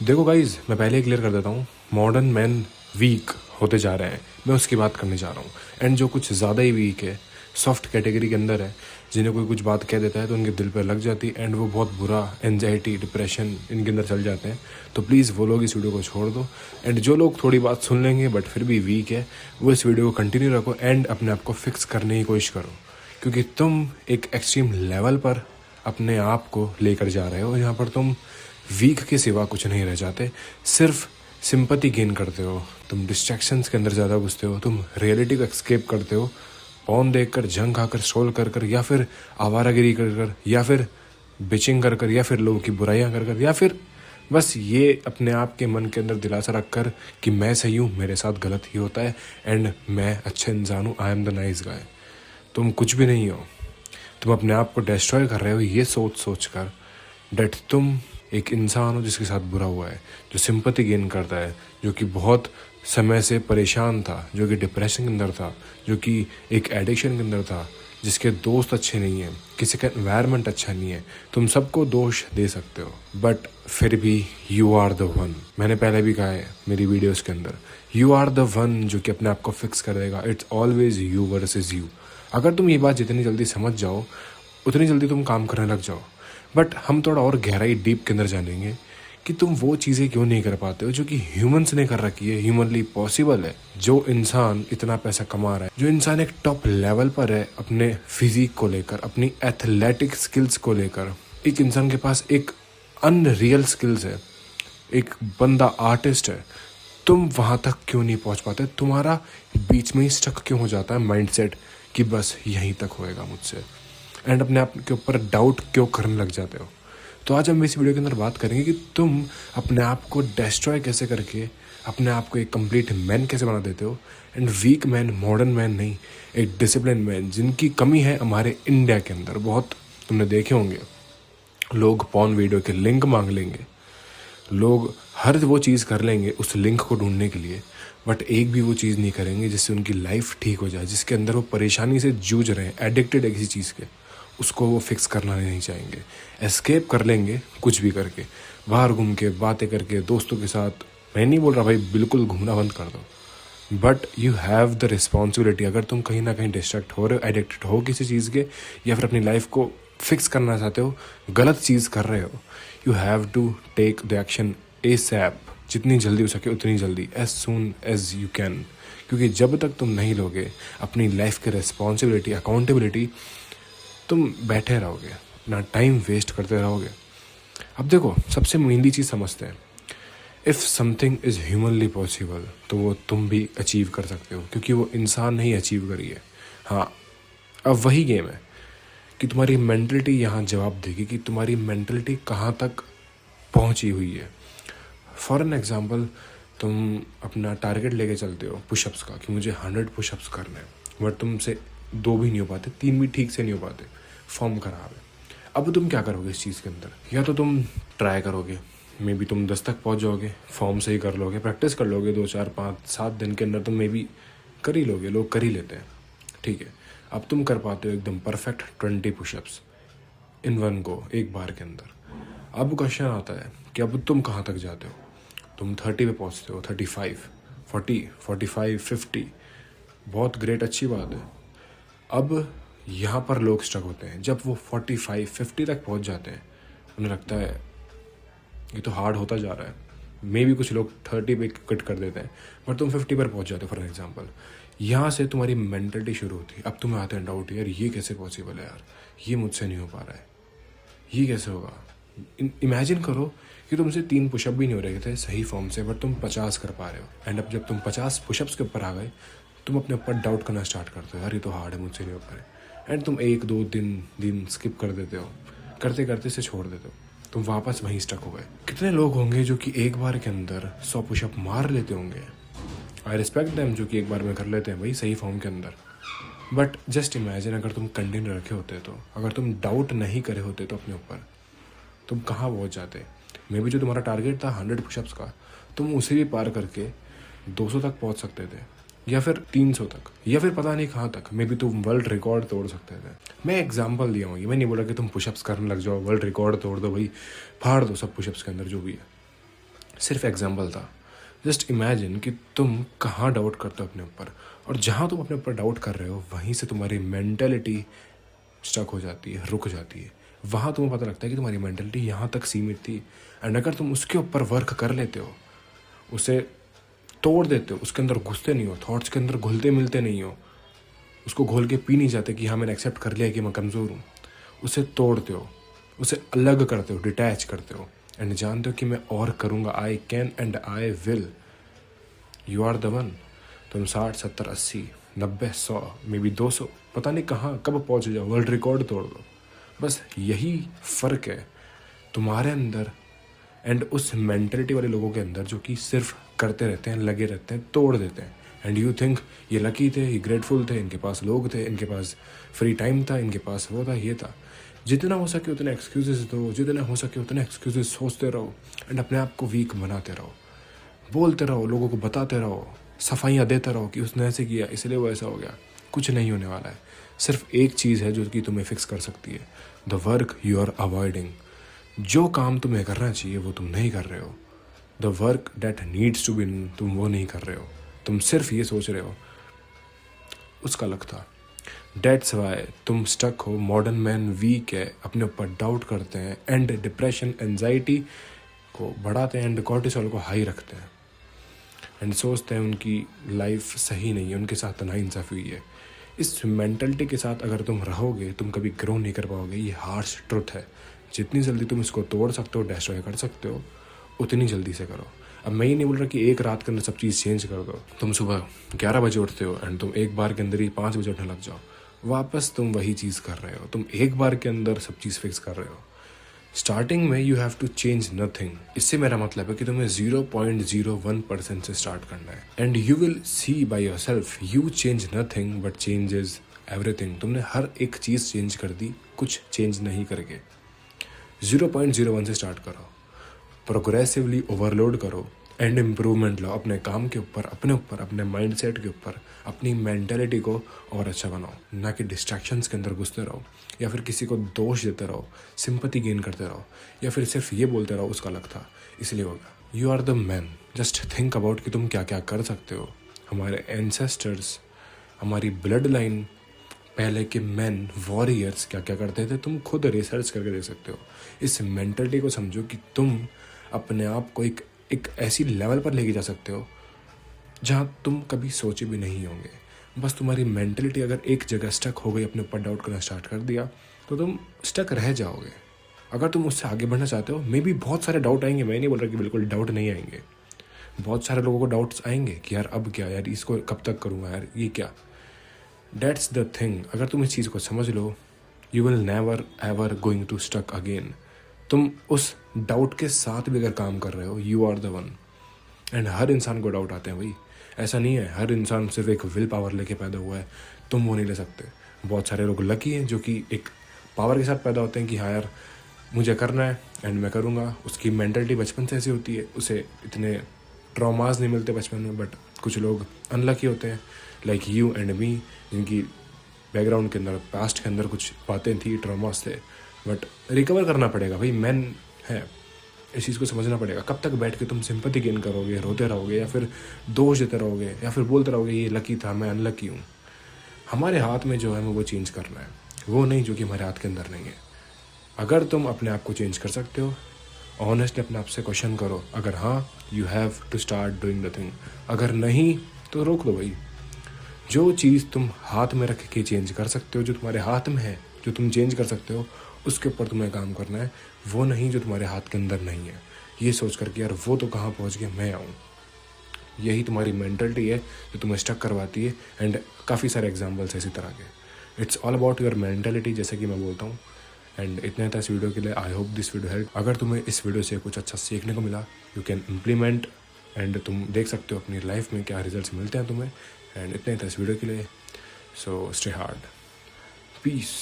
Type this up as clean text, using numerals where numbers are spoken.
देखो गाइज, मैं पहले ही क्लियर कर देता हूँ, मॉडर्न मैन वीक होते जा रहे हैं। मैं उसकी बात करने जा रहा हूँ। एंड जो कुछ ज़्यादा ही वीक है, सॉफ्ट कैटेगरी के अंदर है, जिन्हें कोई कुछ बात कह देता है तो उनके दिल पर लग जाती है एंड वो बहुत बुरा एनजाइटी डिप्रेशन इनके अंदर चल जाते हैं। तो प्लीज़ वो लोग इस वीडियो को छोड़ दो। एंड जो लोग थोड़ी बात सुन लेंगे बट फिर भी वीक है, वो इस वीडियो को कंटिन्यू रखो एंड अपने आप को फिक्स करने की कोशिश करो, क्योंकि तुम एक एक्सट्रीम लेवल पर अपने आप को लेकर जा रहे हो। यहाँ पर तुम वीक के सिवा कुछ नहीं रह जाते, सिर्फ सिंपैथी गेन करते हो, तुम डिस्ट्रैक्शंस के अंदर ज़्यादा घुसते हो, तुम रियलिटी को एक्सकेप करते हो, पॉन देखकर, जंग खाकर, स्ट्रोल कर कर, या फिर आवारागिरी कर कर, या फिर बिचिंग कर कर, या फिर लोगों की बुराइयां कर कर, या फिर बस ये अपने आप के मन के अंदर दिलासा रख कर कि मैं सही हूँ, मेरे साथ गलत ही होता है एंड मैं अच्छा इंसान हूँ, I am the nice guy. तुम कुछ भी नहीं हो, तुम अपने आप को डिस्ट्रॉय कर रहे हो ये सोच सोच कर डेट तुम एक इंसान हो जिसके साथ बुरा हुआ है, जो सिंपैथी गेन करता है, जो कि बहुत समय से परेशान था, जो कि डिप्रेशन के अंदर था, जो कि एक एडिक्शन के अंदर था, जिसके दोस्त अच्छे नहीं हैं, किसी का एनवायरनमेंट अच्छा नहीं है। तुम सबको दोष दे सकते हो बट फिर भी यू आर द वन। मैंने पहले भी कहा है मेरी वीडियोस के अंदर, यू आर द वन जो कि अपने आप को फिक्स करेगा। It's always you versus you. अगर तुम ये बात जितनी जल्दी समझ जाओ उतनी जल्दी तुम काम करने लग जाओ। बट हम थोड़ा और गहराई डीप के अंदर जानेंगे कि तुम वो चीज़ें क्यों नहीं कर पाते हो जो कि ह्यूमंस ने कर रखी है, ह्यूमनली पॉसिबल है। जो इंसान इतना पैसा कमा रहा है, जो इंसान एक टॉप लेवल पर है अपने फिजिक को लेकर, अपनी एथलेटिक स्किल्स को लेकर, एक इंसान के पास एक अनरियल स्किल्स है, एक बंदा आर्टिस्ट है, तुम वहाँ तक क्यों नहीं पहुँच पाते? तुम्हारा बीच में ही स्टक क्यों हो जाता है माइंडसेट कि बस यहीं तक होएगा मुझसे, एंड अपने आप के ऊपर डाउट क्यों करने लग जाते हो? तो आज हम इस वीडियो के अंदर बात करेंगे कि तुम अपने आप को डिस्ट्रॉय कैसे करके अपने आप को एक कंप्लीट मैन कैसे बना देते हो। And weak man, modern man नहीं, एक डिसिप्लिन मैन, जिनकी कमी है हमारे इंडिया के अंदर बहुत। तुमने देखे होंगे, लोग पॉर्न वीडियो के लिंक मांग लेंगे, लोग हर वो चीज़ कर लेंगे उस लिंक को ढूंढने के लिए, बट एक भी वो चीज़ नहीं करेंगे जिससे उनकी लाइफ ठीक हो जाए, जिसके अंदर वो परेशानी से जूझ रहे हैं, एडिक्टेड है किसी चीज़ के, उसको वो फिक्स करना नहीं चाहेंगे। एस्केप कर लेंगे कुछ भी करके, बाहर घूम के, बातें करके, दोस्तों के साथ। मैं नहीं बोल रहा भाई बिल्कुल घूमना बंद कर दो, but you have the responsibility. अगर तुम कहीं ना कहीं डिस्ट्रैक्ट हो रहे हो, एडिक्टेड हो किसी चीज़ के, या फिर अपनी लाइफ को फिक्स करना चाहते हो, गलत चीज़ कर रहे हो, you have to take the action ASAP, जितनी जल्दी हो सके उतनी जल्दी, as soon as you can. क्योंकि जब तक तुम नहीं लोगे अपनी लाइफ की रिस्पॉन्सिबिलिटी, अकाउंटेबिलिटी, तुम बैठे रहोगे, अपना टाइम वेस्ट करते रहोगे। अब देखो, सबसे मेनली चीज़ समझते हैं, if something is humanly possible तो वो तुम भी अचीव कर सकते हो, क्योंकि वो इंसान नहीं अचीव करी है। हाँ, अब वही गेम है कि तुम्हारी मेंटलिटी यहाँ जवाब देगी कि तुम्हारी मेंटलिटी कहाँ तक पहुँची हुई है। फॉर एन एग्जाम्पल, तुम अपना टारगेट लेके चलते हो पुशअप्स का कि मुझे 100 पुशअप्स करने हैं, बट तुमसे 2 भी नहीं हो पाते, 3 भी ठीक से नहीं हो पाते, फॉर्म खराब है। अब तुम क्या करोगे इस चीज़ के अंदर? या तो तुम ट्राई करोगे, मे बी तुम 10 तक पहुंच जाओगे, फॉर्म से ही कर लोगे, प्रैक्टिस कर लोगे, 2 4 5 7 दिन के अंदर तुम मे बी कर ही लोगे, लोग कर ही लेते हैं, ठीक है। अब तुम कर पाते हो एकदम perfect 20 pushups in one go, एक बार के अंदर। अब क्वेश्चन आता है कि अब तुम कहाँ तक जाते हो? तुम 30 पे पहुँचते हो, 35, 40, 45, 50, बहुत ग्रेट, अच्छी बात है। अब यहाँ पर लोग स्टक होते हैं, जब वो 45, 50 तक पहुँच जाते हैं, उन्हें लगता है ये तो हार्ड होता जा रहा है। मे भी कुछ लोग 30 पे कट कर देते हैं, बट तुम 50 पर पहुँच जाते हो फॉर एग्जाम्पल। यहाँ से तुम्हारी मेंटलिटी शुरू होती है। अब तुम्हें आते हैं डाउट, यार ये कैसे पॉसिबल है, यार ये मुझसे नहीं हो पा रहा है, ये कैसे होगा। इमेजिन करो कि तुमसे 3 पुशअप भी नहीं हो रहे थे सही फॉर्म से, बट तुम 50 कर पा रहे हो। एंड अब जब तुम 50 पुशअप्स के ऊपर आ गए, तुम अपने ऊपर डाउट करना स्टार्ट करते हो, यार ये तो हार्ड है, मुझसे नहीं हो पा रहा है। एंड तुम 1 2 दिन स्किप कर देते हो, करते करते इसे छोड़ देते हो, तुम वापस वहीं स्टक हो गए। कितने लोग होंगे जो कि एक बार के अंदर 100 पुशअप मार लेते होंगे? आई रिस्पेक्ट देम जो कि एक बार में कर लेते हैं भाई सही फॉर्म के अंदर। बट जस्ट इमेजिन अगर तुम कंटिन्यू रखे होते तो, अगर तुम डाउट नहीं करे होते तो अपने ऊपर, तुम कहाँ पहुँच जाते? मे बी जो तुम्हारा टारगेट था 100 पुशअप्स का, तुम उसे भी पार करके 200 तक पहुँच सकते थे, या फिर 300 तक, या फिर पता नहीं कहाँ तक। मे बी तुम वर्ल्ड रिकॉर्ड तोड़ सकते थे। मैं एग्जांपल दिया हूँ, ये मैं नहीं बोला कि तुम पुशअप्स करने लग जाओ, वर्ल्ड रिकॉर्ड तोड़ दो भाई, फाड़ दो सब पुशअप्स के अंदर जो भी है। सिर्फ एग्जाम्पल था। जस्ट इमेजिन कि तुम कहाँ डाउट करते हो अपने ऊपर, और जहाँ तुम अपने ऊपर डाउट कर रहे हो वहीं से तुम्हारी मेंटेलिटी स्टक हो जाती है, रुक जाती है। वहाँ तुम्हें पता लगता है कि तुम्हारी मेंटेलिटी यहाँ तक सीमित थी। एंड अगर तुम उसके ऊपर वर्क कर लेते हो, उसे तोड़ देते हो, उसके अंदर घुसते नहीं हो, थॉट्स के अंदर घुलते मिलते नहीं हो, उसको घोल के पी नहीं जाते कि हाँ मैंने एक्सेप्ट कर लिया कि मैं कमज़ोर हूँ, उसे तोड़ते हो, उसे अलग करते हो, डिटैच करते हो, एंड जानते हो कि मैं और करूँगा, I can and I will, you are the one. तुम 60, 70, 80, 90, 100, मे बी 200, पता नहीं कहाँ कब पहुँच जाओ, वर्ल्ड रिकॉर्ड तोड़ दो। बस यही फ़र्क है तुम्हारे अंदर एंड उस मेंटलिटी वाले लोगों के अंदर जो कि सिर्फ करते रहते हैं, लगे रहते हैं, तोड़ देते हैं। एंड यू थिंक ये लकी थे, ये ग्रेटफुल थे, इनके पास लोग थे, इनके पास फ्री टाइम था, इनके पास वो था, ये था। जितना हो सके उतने एक्सक्यूजेस दो, जितना हो सके उतने एक्सक्यूजेस सोचते रहो एंड अपने आप को वीक बनाते रहो, बोलते रहो, लोगों को बताते रहो, सफाइयाँ देते रहो कि उसने ऐसे किया इसलिए वो ऐसा हो गया। कुछ नहीं होने वाला है। सिर्फ एक चीज़ है जो कि तुम्हें फिक्स कर सकती है, the work you are avoiding. जो काम तुम्हें करना चाहिए वो तुम नहीं कर रहे हो। The work that needs to be, तुम वो नहीं कर रहे हो, तुम सिर्फ ये सोच रहे हो। उसका अलग था। डेट्स वाई तुम स्टक हो। मॉडर्न मैन वीक है, अपने ऊपर डाउट करते हैं एंड डिप्रेशन, एंजाइटी को बढ़ाते हैं एंड कॉर्टिसोल को हाई रखते हैं एंड सोचते हैं उनकी लाइफ सही नहीं है, उनके साथ नाइंसाफ़ी हुई है। इस मेंटलिटी के साथ अगर तुम रहोगे तुम कभी ग्रो नहीं कर पाओगे। ये हार्श ट्रुथ है। जितनी जल्दी तुम इसको तोड़ सकते हो, डिस्ट्रॉय कर सकते हो, उतनी जल्दी से करो। अब मैं ये नहीं बोल रहा कि एक रात के अंदर सब चीज़ चेंज कर दो। तुम सुबह 11 बजे उठते हो एंड तुम एक बार के अंदर ही 5 बजे उठने लग जाओ, वापस तुम वही चीज़ कर रहे हो। तुम एक बार के अंदर सब चीज़ फिक्स कर रहे हो। स्टार्टिंग में you have to change nothing. इससे मेरा मतलब है कि तुम्हें 0.01% से स्टार्ट करना है and you will see by yourself you change nothing but changes everything. तुमने हर एक चीज़ चेंज कर दी कुछ चेंज नहीं करके। 0.01 से स्टार्ट करो, प्रोग्रेसिवली ओवरलोड करो एंड इम्प्रूवमेंट लाओ अपने काम के ऊपर, अपने माइंडसेट के ऊपर, अपनी मेंटेलिटी को और अच्छा बनाओ। ना कि डिस्ट्रैक्शंस के अंदर घुसते रहो या फिर किसी को दोष देते रहो, सिंपैथी गेन करते रहो या फिर सिर्फ ये बोलते रहो उसका अलग था इसलिए होगा। You are the man. Just think about कि तुम क्या क्या कर सकते हो। हमारे एंसेस्टर्स, हमारी ब्लड लाइन, पहले के मैन वॉरियर्स क्या क्या करते थे, तुम खुद रिसर्च करके देख सकते हो। इस मेंटलिटी को समझो कि तुम अपने आप को एक ऐसी लेवल पर लेके जा सकते हो जहाँ तुम कभी सोचे भी नहीं होंगे। बस तुम्हारी मेंटलिटी अगर एक जगह स्टक हो गई, अपने ऊपर डाउट करना स्टार्ट कर दिया, तो तुम स्टक रह जाओगे। अगर तुम उससे आगे बढ़ना चाहते हो, मे बी बहुत सारे डाउट आएंगे, मैं नहीं बोल रहा कि बिल्कुल डाउट नहीं आएंगे। बहुत सारे लोगों को डाउट्स आएंगे कि यार अब क्या, यार इसको कब तक करूँगा, यार ये क्या। That's the thing. अगर तुम इस चीज़ को समझ लो, you will never ever going to stuck again. तुम उस डाउट के साथ भी अगर काम कर रहे हो, you are the one. And हर इंसान को डाउट आते हैं भाई, ऐसा नहीं है हर इंसान सिर्फ एक विल पावर लेके पैदा हुआ है, तुम वो नहीं ले सकते। बहुत सारे लोग लकी हैं जो कि एक पावर के साथ पैदा होते हैं कि हाँ यार मुझे करना है एंड मैं करूँगा। उसकी मेंटलिटी बचपन से ऐसी होती है, उसे इतने ट्रॉमास नहीं मिलते बचपन में। बट कुछ लोग अनलकी होते हैं लाइक यू एंड मी, जिनकी बैकग्राउंड के अंदर, पास्ट के अंदर कुछ बातें थी, ट्रॉमास थे, बट रिकवर करना पड़ेगा भाई। मैन है, इस चीज़ को समझना पड़ेगा। कब तक बैठ के तुम सिंपैथी गेन करोगे, रोते रहोगे या फिर दोष देते रहोगे या फिर बोलते रहोगे ये लकी था, मैं अनलकी हूँ। हमारे हाथ में जो है हमें वो चेंज करना है, वो नहीं जो कि हमारे हाथ के अंदर नहीं है। अगर तुम अपने आप को चेंज कर सकते हो, ऑनेस्टली अपने आप से क्वेश्चन करो। अगर हाँ, you have to start doing the thing. अगर नहीं तो रोक दो भाई। जो चीज़ तुम हाथ में रख के चेंज कर सकते हो, जो तुम्हारे हाथ में है, जो तुम चेंज कर सकते हो, उसके ऊपर तुम्हें काम करना है। वो नहीं जो तुम्हारे हाथ के अंदर नहीं है, ये सोच करके यार वो तो कहाँ पहुँच गया, मैं आऊँ। यही तुम्हारी मेंटलिटी है जो तुम्हें स्टक करवाती है। एंड काफ़ी सारे एग्जाम्पल्स इसी तरह के। It's all about your mentality, जैसे कि मैं बोलता हूँ। एंड इतना था इस वीडियो के लिए। I hope this video help. अगर तुम्हें इस वीडियो से कुछ अच्छा सीखने को मिला, यू कैन इम्प्लीमेंट एंड तुम देख सकते हो अपनी लाइफ में क्या रिजल्ट्स मिलते हैं तुम्हें। एंड इतना था इस वीडियो के लिए। So stay hard, piece.